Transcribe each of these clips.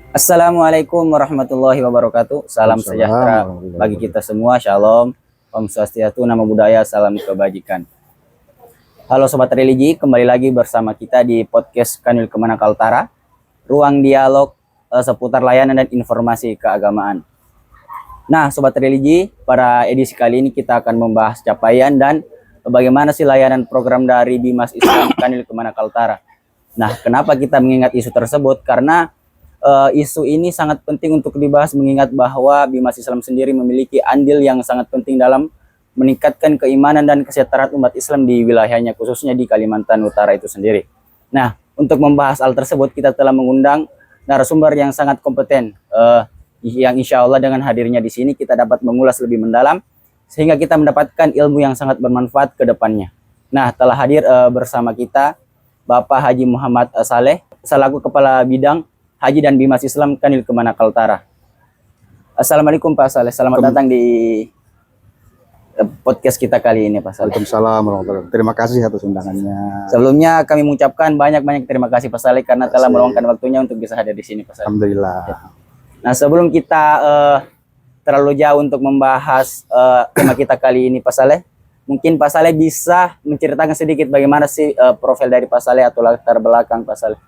Assalamualaikum warahmatullahi wabarakatuh. Salam sejahtera bagi kita semua. Shalom. Om Swastiastu, Namo Buddhaya, salam kebajikan. Halo Sobat Religi, kembali lagi bersama kita di podcast Kanwil Kemana Kaltara, ruang dialog seputar layanan dan informasi keagamaan. Nah, Sobat Religi, pada edisi kali ini kita akan membahas capaian dan bagaimana sih layanan program dari Bimas Islam Kanwil Kemana Kaltara. Nah, kenapa kita mengingat isu tersebut? Karena isu ini sangat penting untuk dibahas, mengingat bahwa Bimas Islam sendiri memiliki andil yang sangat penting dalam meningkatkan keimanan dan kesejahteraan umat Islam di wilayahnya, khususnya di Kalimantan Utara itu sendiri. Nah, untuk membahas hal tersebut kita telah mengundang narasumber yang sangat kompeten, yang insya Allah dengan hadirnya di sini kita dapat mengulas lebih mendalam sehingga kita mendapatkan ilmu yang sangat bermanfaat ke depannya. Nah, telah hadir bersama kita Bapak Haji Muhammad Saleh selaku Kepala Bidang Haji dan Bimas Islam Kanwil Kemana Kaltara. Assalamualaikum Pak Saleh, selamat datang di podcast kita kali ini Pak Saleh. Waalaikumsalam warahmatullahi wabarakatuh. Terima kasih atas undangannya. Sebelumnya kami mengucapkan banyak-banyak terima kasih Pak Saleh karena telah meluangkan waktunya untuk bisa hadir di sini Pak Saleh. Alhamdulillah. Ya. Nah, sebelum kita terlalu jauh untuk membahas tema kita kali ini Pak Saleh, mungkin Pak Saleh bisa menceritakan sedikit bagaimana sih profil dari Pak Saleh atau latar belakang Pak Saleh.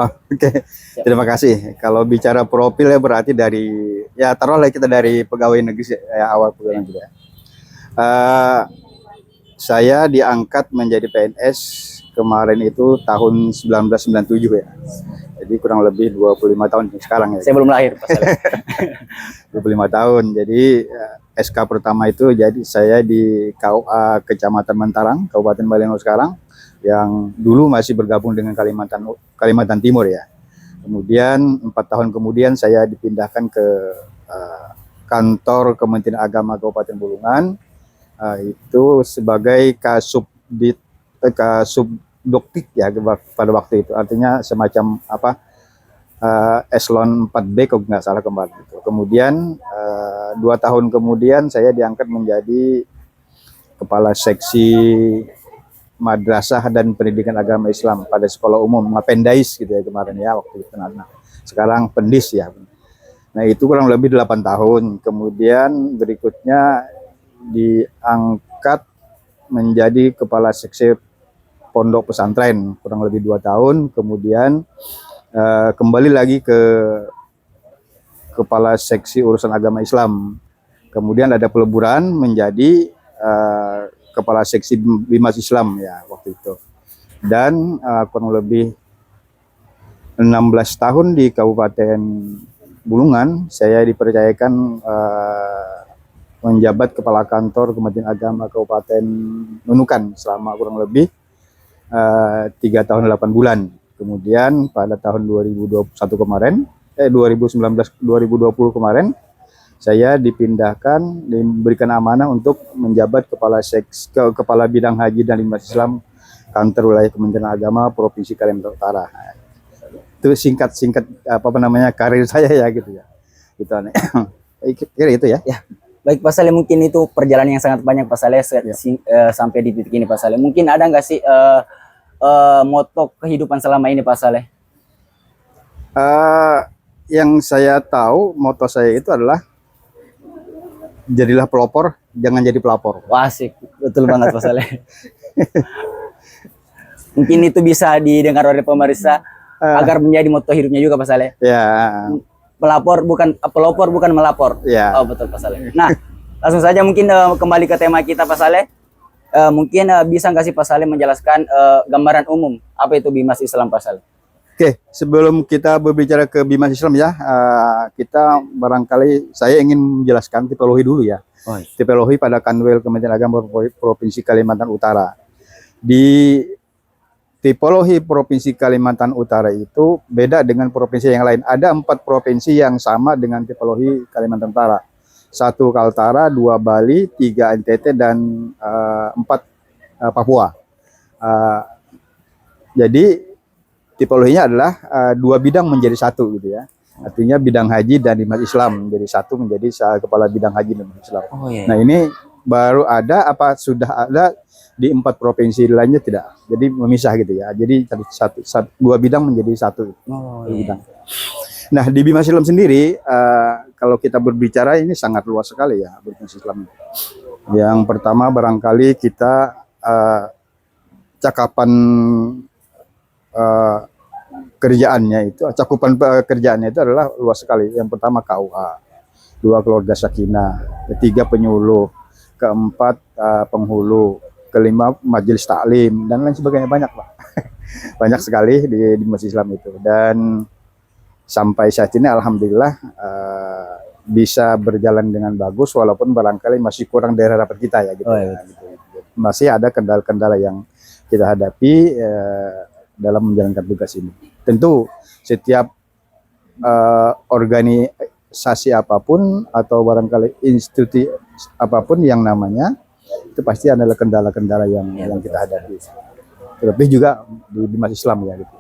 Oke. Terima kasih. Kalau bicara profil ya berarti dari, ya taruhlah kita dari pegawai negeri ya, awal pegawai negeri. Saya diangkat menjadi PNS kemarin itu tahun 1997 ya. Jadi kurang lebih 25 tahun sekarang ya. Saya belum lahir Pak Saleh. 25 tahun. Jadi SK pertama itu jadi saya di KUA Kecamatan Mentarang, Kabupaten Balengo sekarang, yang dulu masih bergabung dengan Kalimantan Timur ya. Kemudian 4 tahun kemudian saya dipindahkan ke kantor Kementerian Agama Kabupaten Bulungan, itu sebagai kasubdoktik ya pada waktu itu. Artinya semacam apa, eselon 4B kalau nggak salah kemarin itu. Kemudian 2 tahun kemudian saya diangkat menjadi kepala seksi madrasah dan pendidikan agama Islam pada sekolah umum Mapendais gitu ya kemarin ya waktu itu. Nah, sekarang Pendis ya. Nah, itu kurang lebih 8 tahun. Kemudian berikutnya diangkat menjadi kepala seksi pondok pesantren kurang lebih 2 tahun. Kemudian kembali lagi ke kepala seksi urusan agama Islam. Kemudian ada peleburan menjadi kepala seksi Bimas Islam ya waktu itu. Dan kurang lebih 16 tahun di Kabupaten Bulungan saya dipercayakan menjabat kepala kantor Kementerian Agama Kabupaten Nunukan selama kurang lebih 3 tahun 8 bulan. Kemudian pada tahun 2021 kemarin 2020 kemarin saya dipindahkan, diberikan amanah untuk menjabat kepala bidang haji dan bimas Islam kantor wilayah Kementerian Agama Provinsi Kalimantan Utara. Itu singkat apa namanya karir saya ya gitu ya. Gitu aneh. Kira itu ya. Ya. Baik Pak Saleh, mungkin itu perjalanan yang sangat banyak Pak Saleh sampai di titik ini Pak Saleh. Mungkin ada nggak sih moto kehidupan selama ini Pak Saleh? Yang saya tahu moto saya itu adalah jadilah pelopor, jangan jadi pelapor. Wah, asik, betul banget Pak Saleh. Mungkin itu bisa didengar oleh pemirsa agar menjadi moto hidupnya juga Pak Saleh. Ya. Pelopor bukan melapor. Ya. Oh betul Pak Saleh. Nah, langsung saja mungkin kembali ke tema kita Pak Saleh. Mungkin bisa nggak sih Pak Saleh menjelaskan gambaran umum apa itu Bimas Islam Pak Saleh? Oke, sebelum kita berbicara ke Bimas Islam ya, kita barangkali saya ingin menjelaskan tipologi dulu ya. Oh, iya. Tipologi pada Kanwil Kementerian Agama Provinsi Kalimantan Utara. Di tipologi Provinsi Kalimantan Utara itu beda dengan provinsi yang lain. Ada 4 provinsi yang sama dengan tipologi Kalimantan Utara. 1 Kaltara, 2 Bali, 3 NTT, dan 4 Papua. Jadi tipologinya adalah 2 bidang menjadi 1 gitu ya. Artinya bidang haji dan bimas Islam menjadi 1 menjadi kepala bidang haji dan bimas Islam. Oh, iya. Nah, ini baru ada apa sudah ada di 4 provinsi lainnya tidak. Jadi memisah gitu ya. Jadi 2 bidang menjadi 1 Oh, iya. bidang. Nah, di Bimas Islam sendiri, kalau kita berbicara ini sangat luas sekali ya, Bimas Islam. Yang pertama barangkali kita cakapan kerjaannya itu, cakupan pekerjaannya itu adalah luas sekali. Yang pertama KUA, dua keluarga sakinah, ketiga penyuluh, keempat penghulu, kelima majelis taklim dan lain sebagainya, banyak Pak. Banyak sekali di Masjid Islam itu. Dan sampai saat ini alhamdulillah bisa berjalan dengan bagus walaupun barangkali masih kurang dari harapan kita ya gitu. Gitu. Masih ada kendala-kendala yang kita hadapi dalam menjalankan tugas ini. Tentu setiap organisasi apapun atau barangkali institusi apapun yang namanya itu pasti adalah kendala-kendala yang kita hadapi. Terlebih juga di Bimas Islam ya gitu.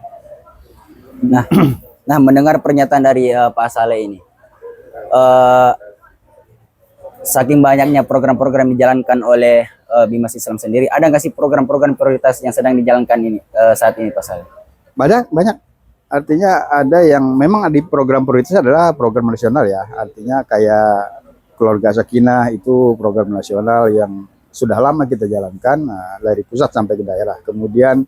Nah, mendengar pernyataan dari Pak Saleh ini, saking banyaknya program-program dijalankan oleh Bimas Islam sendiri, ada nggak sih program-program prioritas yang sedang dijalankan ini saat ini Pak Saleh? Banyak. Artinya ada yang memang di program prioritas adalah program nasional ya. Artinya kayak Keluarga Sakinah itu program nasional yang sudah lama kita jalankan dari pusat sampai ke daerah. Kemudian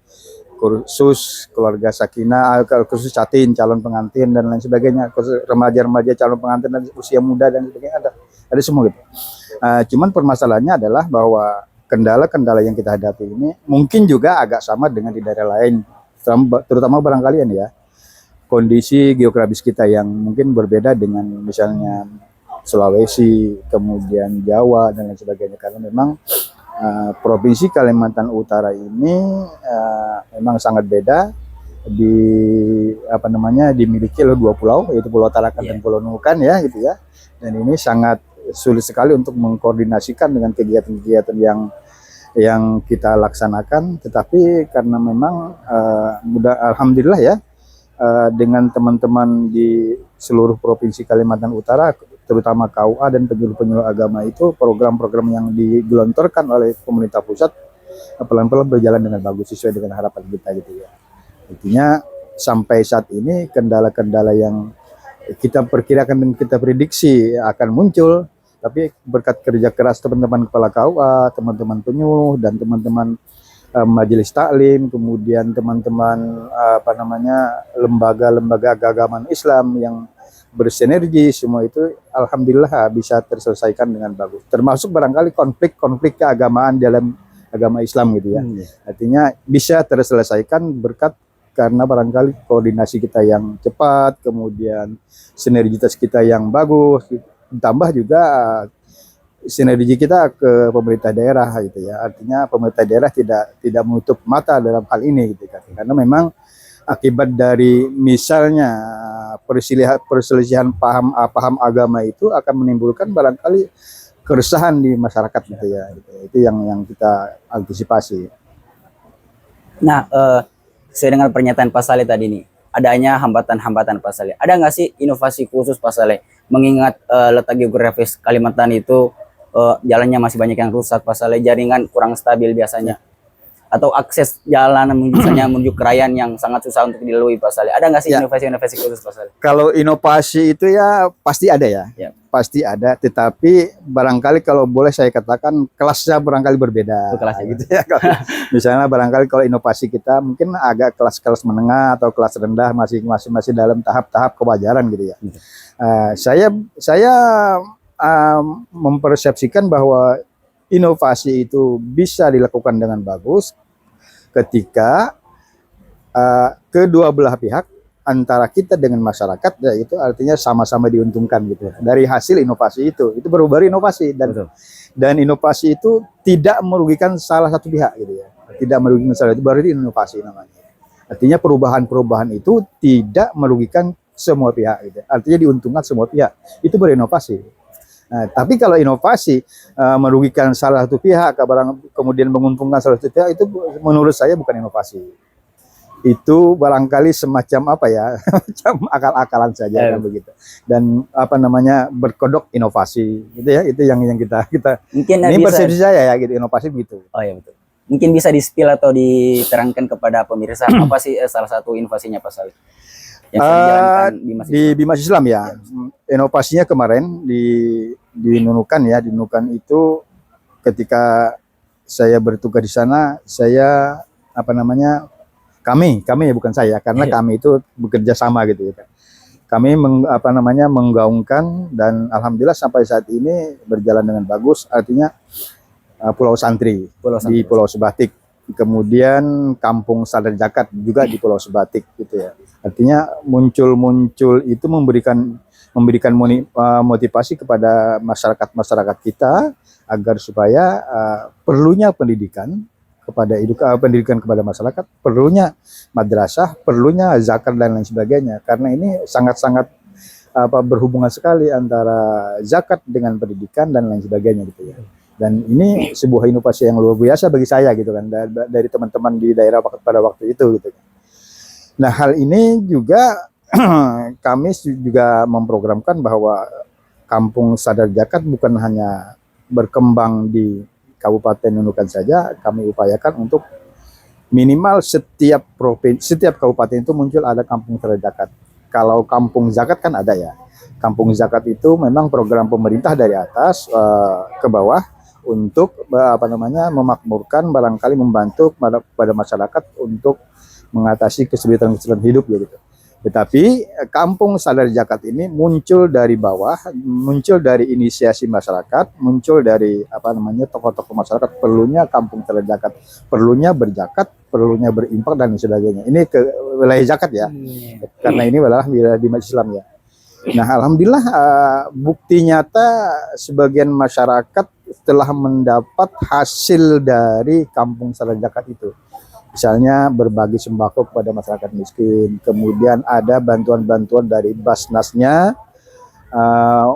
kursus Keluarga Sakinah, khusus Catin, calon pengantin dan lain sebagainya, khusus remaja-remaja calon pengantin dan usia muda dan sebagainya ada semua gitu. Cuman permasalahannya adalah bahwa kendala-kendala yang kita hadapi ini mungkin juga agak sama dengan di daerah lain, terutama barangkali ya kondisi geografis kita yang mungkin berbeda dengan misalnya Sulawesi, kemudian Jawa dan lain sebagainya, karena memang provinsi Kalimantan Utara ini memang sangat beda, dimiliki oleh dua pulau, yaitu Pulau Tarakan dan Pulau Nunukan ya gitu ya. Dan ini sangat sulit sekali untuk mengkoordinasikan dengan kegiatan-kegiatan yang kita laksanakan, tetapi karena memang alhamdulillah ya dengan teman-teman di seluruh provinsi Kalimantan Utara, terutama KUA dan penyuluh-penyuluh agama itu, program-program yang digelontorkan oleh pemerintah pusat pelan-pelan berjalan dengan bagus sesuai dengan harapan kita gitu ya. Artinya sampai saat ini kendala-kendala yang kita perkirakan dan kita prediksi akan muncul, tapi berkat kerja keras teman-teman kepala KUA, teman-teman penyuluh dan teman-teman majelis taklim, kemudian teman-teman lembaga-lembaga keagamaan Islam yang bersinergi, semua itu alhamdulillah bisa terselesaikan dengan bagus. Termasuk barangkali konflik-konflik keagamaan dalam agama Islam gitu ya. Artinya bisa terselesaikan berkat karena barangkali koordinasi kita yang cepat, kemudian sinergitas kita yang bagus, ditambah juga sinergi kita ke pemerintah daerah gitu ya. Artinya pemerintah daerah tidak menutup mata dalam hal ini gitu kan. Karena memang akibat dari misalnya perselisihan paham agama itu akan menimbulkan barangkali keresahan di masyarakat gitu ya. Itu yang kita antisipasi. Nah, saya dengar pernyataan Pak Saleh tadi nih, adanya hambatan-hambatan Pak Saleh. Ada nggak sih inovasi khusus Pak Saleh? Mengingat letak geografis Kalimantan itu jalannya masih banyak yang rusak Pak Saleh, jaringan kurang stabil biasanya. Atau akses jalan menuju Krayan yang sangat susah untuk dilalui Pak Saleh. Ada nggak sih inovasi-inovasi khusus Pak Saleh? Kalau inovasi itu ya pasti ada ya. Pasti ada, tetapi barangkali kalau boleh saya katakan kelasnya barangkali berbeda. Kelasnya gitu ya. Misalnya barangkali kalau inovasi kita mungkin agak kelas-kelas menengah atau kelas rendah, masih dalam tahap-tahap kewajaran gitu ya. Saya mempersepsikan bahwa inovasi itu bisa dilakukan dengan bagus ketika kedua belah pihak antara kita dengan masyarakat, ya itu artinya sama-sama diuntungkan gitu dari hasil inovasi itu baru inovasi dan inovasi itu tidak merugikan salah satu pihak gitu ya, tidak merugikan salah itu baru inovasi namanya. Artinya perubahan itu tidak merugikan semua pihak gitu. Artinya diuntungkan semua pihak, itu berinovasi. Nah, tapi kalau inovasi merugikan salah satu pihak, kemudian menguntungkan salah satu pihak, itu menurut saya bukan inovasi. Itu barangkali semacam macam akal-akalan saja kan begitu. Dan berkodok inovasi, gitu ya. Itu yang kita mungkin ini persepsi saya ya gitu, inovasi begitu. Oh ya betul. Mungkin bisa di-spill atau diterangkan kepada pemirsa apa sih salah satu inovasinya Pak Saleh? yang sedang dijalankan di Mas Di Islam? Bimas Islam ya. Inovasinya kemarin di Nunukan ya, di Nunukan itu ketika saya bertugas di sana, saya apa namanya, kami ya, bukan saya, karena Iya. kami itu bekerja sama gitu ya. Kami menggaungkan, dan alhamdulillah sampai saat ini berjalan dengan bagus. Artinya Pulau Santri Pulau di Santri. Pulau Sebatik, kemudian Kampung Sadar Jakat juga di Pulau Sebatik gitu ya. Artinya muncul itu memberikan motivasi kepada masyarakat kita agar supaya perlunya pendidikan kepada masyarakat, perlunya madrasah, perlunya zakat dan lain sebagainya. Karena ini sangat-sangat berhubungan sekali antara zakat dengan pendidikan dan lain sebagainya gitu ya. Dan ini sebuah inovasi yang luar biasa bagi saya gitu kan, dari teman-teman di daerah pada waktu itu gitu. Nah, hal ini juga kami juga memprogramkan bahwa Kampung Sadar Jakat bukan hanya berkembang di Kabupaten Nunukan saja, kami upayakan untuk minimal setiap provinsi, setiap kabupaten itu muncul ada Kampung Sadar Jakat. Kalau Kampung Zakat kan ada ya. Kampung Zakat itu memang program pemerintah dari atas ke bawah untuk memakmurkan, barangkali membantu pada masyarakat untuk mengatasi kesulitan-kesulitan hidup ya gitu. Tetapi Kampung Sadar Jakat ini muncul dari bawah, muncul dari inisiasi masyarakat, muncul dari tokoh-tokoh masyarakat, perlunya Kampung Sadar Jakat, perlunya berzakat, perlunya berinfak dan sebagainya. Ini ke wilayah zakat ya. Karena ini adalah wilayah di Islam ya. Nah, alhamdulillah bukti nyata sebagian masyarakat telah mendapat hasil dari Kampung Sadar Jakat itu. Misalnya berbagi sembako kepada masyarakat miskin, kemudian ada bantuan-bantuan dari Basnasnya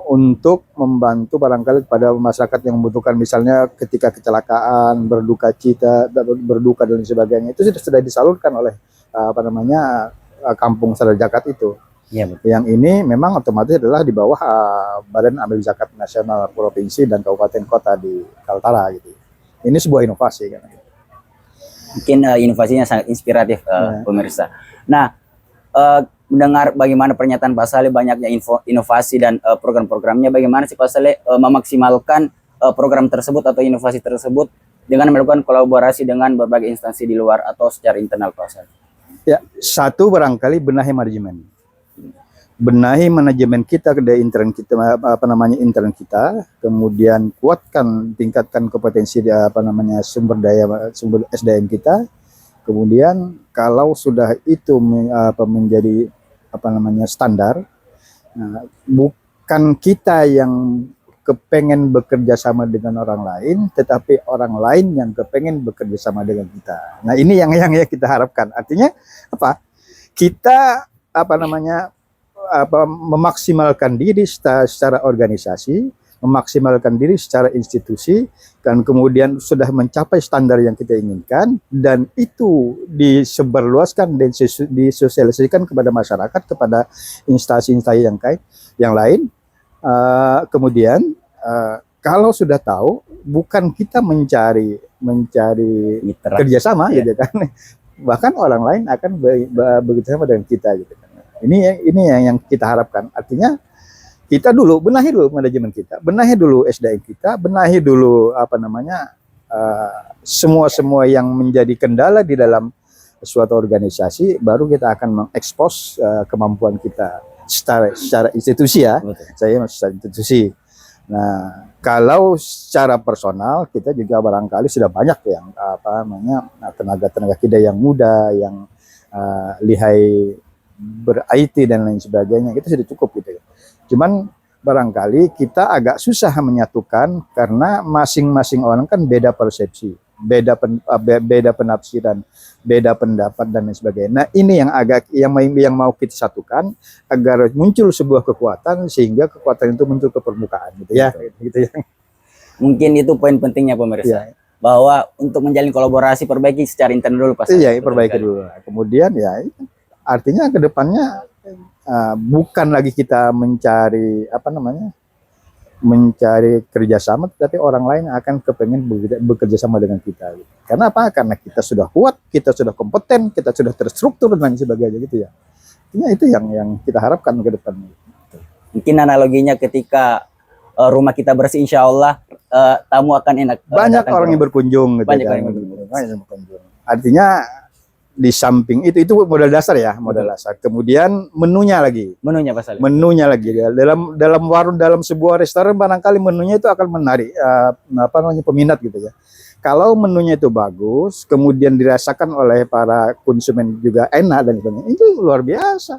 untuk membantu barangkali kepada masyarakat yang membutuhkan, misalnya ketika kecelakaan, berduka cita, berduka dan sebagainya, itu sudah disalurkan oleh Kampung Sadar Zakat itu. Iya, betul. Yang ini memang otomatis adalah di bawah Badan Amil Zakat Nasional Provinsi dan Kabupaten Kota di Kaltara gitu. Ini sebuah inovasi kan. Mungkin inovasinya sangat inspiratif pemirsa. Nah, mendengar bagaimana pernyataan Pak Saleh banyaknya inovasi dan program-programnya, bagaimana sih Pak Saleh memaksimalkan program tersebut atau inovasi tersebut dengan melakukan kolaborasi dengan berbagai instansi di luar atau secara internal Pak Saleh? Ya, satu barangkali benahi manajemen kita ke intern kita, intern kita, kemudian tingkatkan kompetensi sumber SDM kita. Kemudian kalau sudah itu menjadi standar, bukan kita yang kepengen bekerja sama dengan orang lain, tetapi orang lain yang kepengen bekerja sama dengan kita. Nah, ini yang kita harapkan. Artinya apa? Kita memaksimalkan diri secara organisasi, memaksimalkan diri secara institusi, dan kemudian sudah mencapai standar yang kita inginkan, dan itu disebarluaskan dan disosialisasikan kepada masyarakat, kepada instansi-instansi yang lain. Kemudian kalau sudah tahu, bukan kita mencari Mitra. kerjasama gitu kan, bahkan orang lain akan bekerjasama dengan kita gitu kan. Ini yang kita harapkan. Artinya kita benahi dulu manajemen kita, benahi dulu SDM kita, benahi dulu semua yang menjadi kendala di dalam suatu organisasi, baru kita akan mengekspos kemampuan kita secara institusi ya. Betul. Saya masih secara institusi. Nah, kalau secara personal kita juga barangkali sudah banyak yang tenaga kita yang muda, yang lihai ber-IT dan lain sebagainya, itu sudah cukup gitu. Cuman barangkali kita agak susah menyatukan karena masing-masing orang kan beda persepsi, beda penafsiran, beda pendapat dan lain sebagainya. Nah, ini yang mau kita satukan agar muncul sebuah kekuatan, sehingga kekuatan itu muncul ke permukaan gitu ya. Gitu ya. Mungkin itu poin pentingnya pemirsa. Ya. Bahwa untuk menjalin kolaborasi, perbaiki secara internal dulu Pak. Iya, perbaiki dulu. Kemudian ya artinya ke depannya bukan lagi kita mencari kerjasama, tetapi orang lain akan kepengen bekerja sama dengan kita. Karena apa? Karena kita sudah kuat, kita sudah kompeten, kita sudah terstruktur dan sebagainya gitu ya. Artinya itu yang kita harapkan ke depan. Mungkin analoginya ketika rumah kita bersih, insya Allah tamu akan enak. Banyak orang yang berkunjung gitu. Banyak kan. orang yang berkunjung. Banyak yang berkunjung. Artinya di samping itu modal dasar ya, modal dasar. Kemudian menunya lagi. Menunya Pak Saleh. Menunya lagi ya. Dalam warung, dalam sebuah restoran barangkali menunya itu akan menarik apa namanya, peminat gitu ya. Kalau menunya itu bagus, kemudian dirasakan oleh para konsumen juga enak dan sebagainya, itu luar biasa.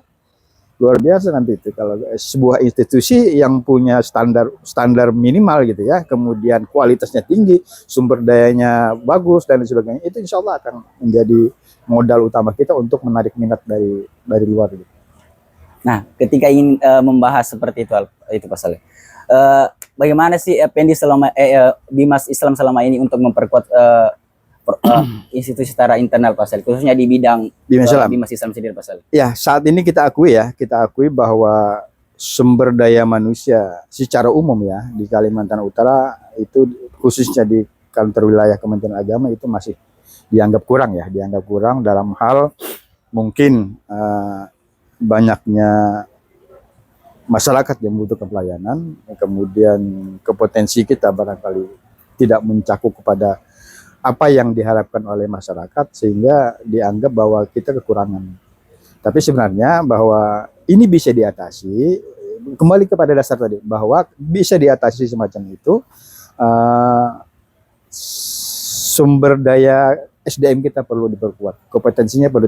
Luar biasa nanti itu kalau sebuah institusi yang punya standar minimal gitu ya, kemudian kualitasnya tinggi, sumber dayanya bagus dan sebagainya, itu insya Allah akan menjadi modal utama kita untuk menarik minat dari luar gitu. Nah, ketika ingin membahas seperti itu Pak Saleh, bagaimana sih Effendi selama Bimas Islam selama ini untuk memperkuat institusi secara internal Pak Saleh, khususnya di bidang Bimas Islam sendiri Pak Saleh? Ya, saat ini kita akui bahwa sumber daya manusia secara umum ya di Kalimantan Utara itu, khususnya di kantor wilayah Kementerian Agama, itu masih dianggap kurang dalam hal mungkin banyaknya masyarakat yang membutuhkan pelayanan, kemudian kompetensi kita barangkali tidak mencakup kepada apa yang diharapkan oleh masyarakat, sehingga dianggap bahwa kita kekurangan. Tapi sebenarnya bahwa ini bisa diatasi, kembali kepada dasar tadi, bahwa bisa diatasi semacam itu, sumber daya SDM kita perlu diperkuat, kompetensinya perlu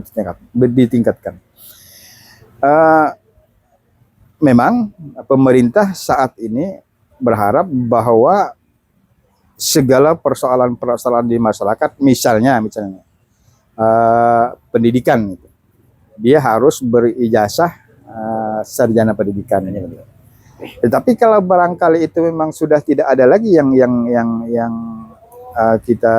ditingkatkan. Memang pemerintah saat ini berharap bahwa segala persoalan di masyarakat, misalnya pendidikan, dia harus berijazah sarjana pendidikan. Tetapi kalau barangkali itu memang sudah tidak ada lagi yang kita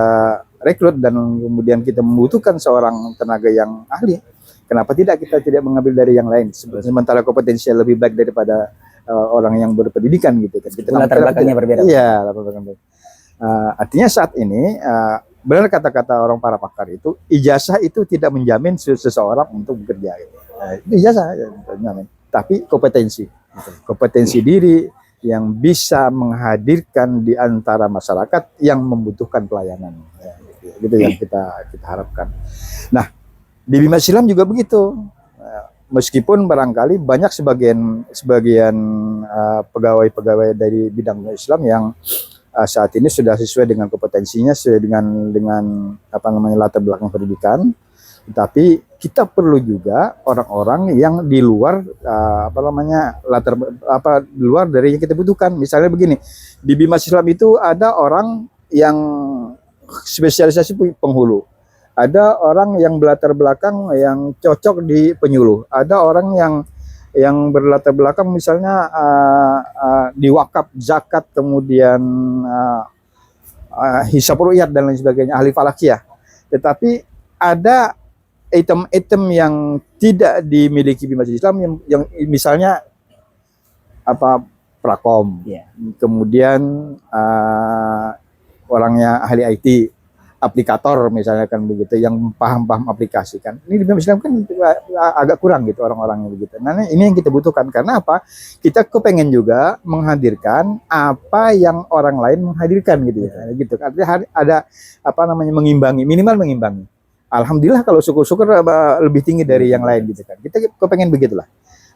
rekrut dan kemudian kita membutuhkan seorang tenaga yang ahli, kenapa kita tidak mengambil dari yang lain? Sementara kompetensinya lebih baik daripada orang yang berpendidikan gitu kan. Latar belakangnya berbeda. Iya, latar belakangnya. Artinya saat ini benar kata-kata orang para pakar itu, ijazah itu tidak menjamin seseorang untuk bekerja. Itu ijazah, tapi kompetensi diri yang bisa menghadirkan di antara masyarakat yang membutuhkan pelayanan. Gitu yang kita harapkan. Nah, di Bimas Islam juga begitu. Meskipun barangkali banyak sebagian pegawai-pegawai dari bidang Islam yang saat ini sudah sesuai dengan kompetensinya, sesuai dengan apa namanya, latar belakang pendidikan. Tapi kita perlu juga orang-orang yang di luar di luar dari yang kita butuhkan. Misalnya begini, di Bimas Islam itu ada orang yang spesialisasi penghulu, ada orang yang berlatar belakang yang cocok di penyuluh, ada orang yang berlatar belakang misalnya di wakaf, zakat, kemudian hisab ru'yat dan lain sebagainya, ahli falakiyah. Tetapi ada item-item yang tidak dimiliki Bimas Islam yang misalnya prakom, kemudian orangnya ahli IT, aplikator misalnya kan begitu, yang paham aplikasi kan. Ini di Bimas Islam kan agak kurang gitu orang-orangnya begitu. Nah, ini yang kita butuhkan. Karena apa? Kita kepengen juga menghadirkan apa yang orang lain menghadirkan gitu ya. Gitu. Artinya ada mengimbangi, minimal mengimbangi. Alhamdulillah kalau syukur-syukur lebih tinggi dari yang lain gitu kan. Kita kepengen begitulah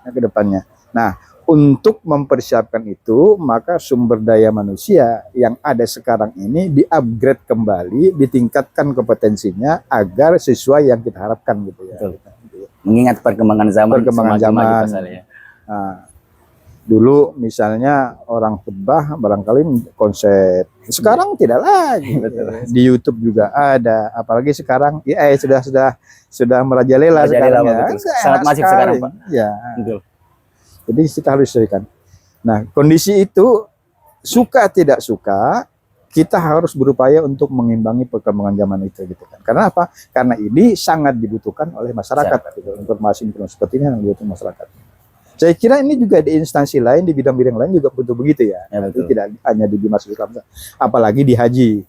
ke depannya. Nah, untuk mempersiapkan itu, maka sumber daya manusia yang ada sekarang ini di-upgrade kembali, ditingkatkan kompetensinya agar sesuai yang kita harapkan gitu ya. Betul. Mengingat perkembangan zaman. Nah, dulu misalnya orang khutbah barangkali konsep, sekarang tidak lagi. Betul. Di YouTube juga ada, apalagi sekarang sudah merajalela sekarang ya. Sangat masif sekarang Pak. Ya. Betul. Jadi kita harus sesuaikan. Nah, kondisi itu suka tidak suka, kita harus berupaya untuk mengimbangi perkembangan zaman itu gitu kan. Karena apa? Karena ini sangat dibutuhkan oleh masyarakat. Gitu. Informasi seperti ini yang dibutuhkan masyarakat. Saya kira ini juga di instansi lain, di bidang-bidang lain juga butuh begitu ya. Itu tidak hanya di Bimas Islam, apalagi di haji.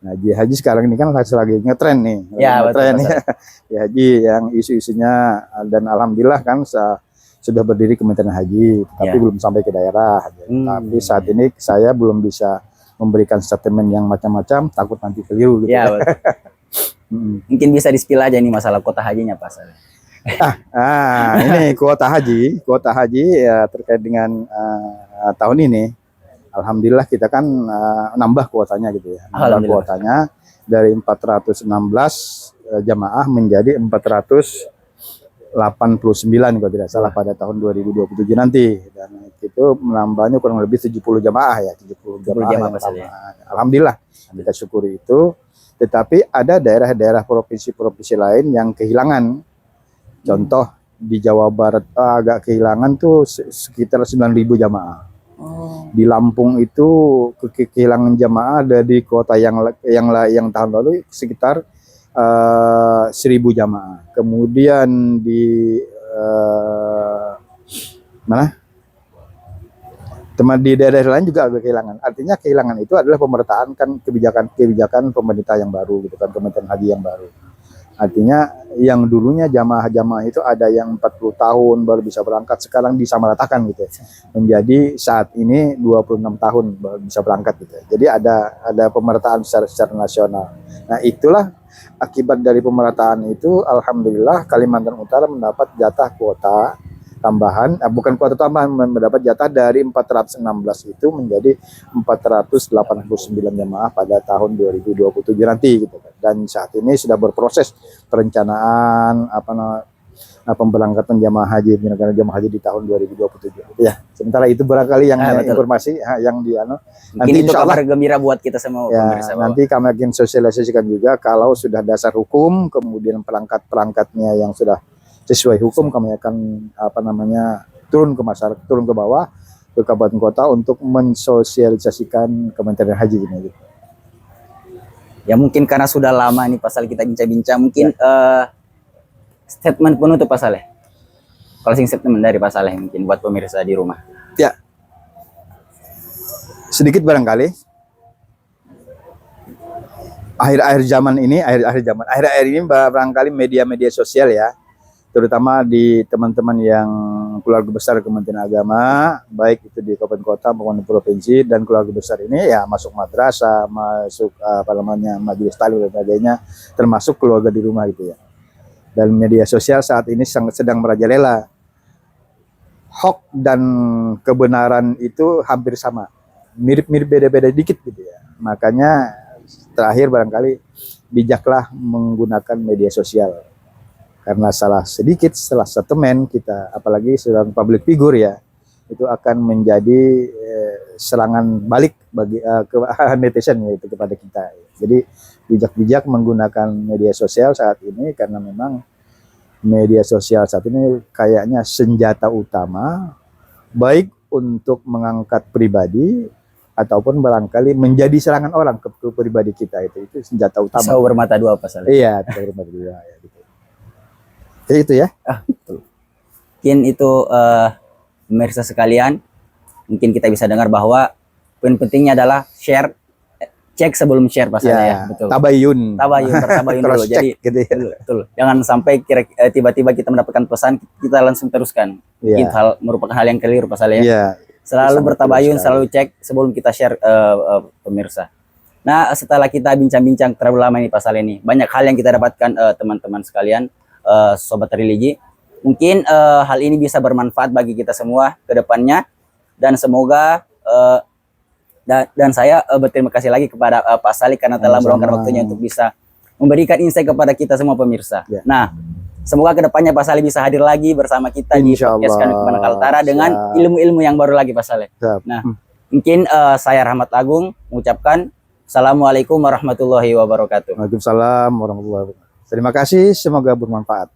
Nah, haji sekarang ini kan lagi ngetren nih, Ya, ngetren betul, ya. Ya, haji yang isu-isunya, dan alhamdulillah kan sudah berdiri Kementerian Haji, tapi Ya. belum sampai ke daerah. Tapi saat Ya. ini saya belum bisa memberikan statement yang macam-macam, takut nanti keliru gitu. Ya, betul. Mungkin bisa di-spill aja nih masalah kuota hajinya Pak Saleh. Ini kuota haji ya terkait dengan tahun ini. Alhamdulillah kita kan nambah kuotanya gitu ya. Nambah kuotanya dari 416 jamaah menjadi 489 kalau tidak salah pada tahun 2027 nanti. Dan itu menambahnya kurang lebih 70 jamaah ya, 70 jamaah yang alhamdulillah kita syukuri itu. Tetapi ada daerah-daerah provinsi-provinsi lain yang kehilangan. Contoh di Jawa Barat agak kehilangan tuh sekitar 9.000 jamaah. Di Lampung itu kehilangan jamaah dari kota yang tahun lalu sekitar 1.000 jamaah. Kemudian di di daerah lain juga agak kehilangan. Artinya kehilangan itu adalah pemerataan kan kebijakan pemerintah yang baru gitu kan, Kementerian Haji yang baru. Artinya yang dulunya jamaah-jamaah itu ada yang 40 tahun baru bisa berangkat, sekarang disamaratakan gitu ya. Menjadi saat ini 26 tahun baru bisa berangkat gitu ya. Jadi ada pemerataan secara nasional. Nah, itulah akibat dari pemerataan itu, alhamdulillah Kalimantan Utara mendapat jatah kuota tambahan, bukan kuota tambahan, mendapat jatah dari 416 itu menjadi 489 jamaah pada tahun 2027 nanti gitu kan. Dan saat ini sudah berproses perencanaan pemberangkatan jamaah haji di tahun 2027 gitu ya. Sementara itu barangkali yang informasi yang nanti itu kabar gembira buat kita semua ya, pemirsa. nanti kami akan sosialisasikan juga kalau sudah dasar hukum, kemudian perangkat-perangkatnya yang sudah sesuai hukum, kami akan turun ke masyarakat, turun ke bawah ke kabupaten kota untuk mensosialisasikan Kementerian Haji ini. Ya mungkin karena sudah lama nih Pak Saleh kita bincang-bincang, mungkin statement penutup Pak Saleh. Closing statement dari Pak Saleh mungkin buat pemirsa di rumah. Ya, sedikit barangkali akhir-akhir ini barangkali media-media sosial ya, terutama di teman-teman yang keluarga besar Kementerian Agama, baik itu di kabupaten kota maupun di provinsi, dan keluarga besar ini ya masuk madrasah, masuk majelis taklim dan sebagainya, termasuk keluarga di rumah gitu ya. Dan media sosial saat ini sedang merajalela. Hoax dan kebenaran itu hampir sama, mirip-mirip, beda-beda dikit gitu ya. Makanya terakhir barangkali bijaklah menggunakan media sosial. Karena salah statement kita, apalagi seorang public figure ya, itu akan menjadi serangan balik bagi netizen yaitu kepada kita. Jadi bijak-bijak menggunakan media sosial saat ini, karena memang media sosial saat ini kayaknya senjata utama baik untuk mengangkat pribadi ataupun barangkali menjadi serangan orang ke pribadi kita. Itu senjata utama. Pisau bermata dua Pak Saleh. Iya, pisau bermata dua ya gitu. Jadi itu ya. Mungkin itu pemirsa sekalian, mungkin kita bisa dengar bahwa poin pentingnya adalah share, cek sebelum share Pak Saleh ya, betul. Tabayun dulu. Jadi gitu ya. betul. Jangan sampai tiba-tiba kita mendapatkan pesan kita langsung teruskan. Mungkin merupakan hal yang keliru Pak Saleh ya. Selalu bertabayun, selalu cek sebelum kita share pemirsa. Nah, setelah kita bincang-bincang terlalu lama ini Pak Saleh ini, banyak hal yang kita dapatkan teman-teman sekalian, sobat religi. Mungkin hal ini bisa bermanfaat bagi kita semua ke depannya, dan semoga dan saya berterima kasih lagi kepada Pak Saleh karena telah meluangkan waktunya untuk bisa memberikan insight kepada kita semua pemirsa. Nah, semoga ke depannya Pak Saleh bisa hadir lagi bersama kita di podcast Kami Kaltara dengan ilmu-ilmu yang baru lagi Pak Saleh. Nah, mungkin saya Rahmat Agung mengucapkan Assalamualaikum warahmatullahi wabarakatuh. Waalaikumsalam warahmatullahi wabarakatuh. Terima kasih, semoga bermanfaat.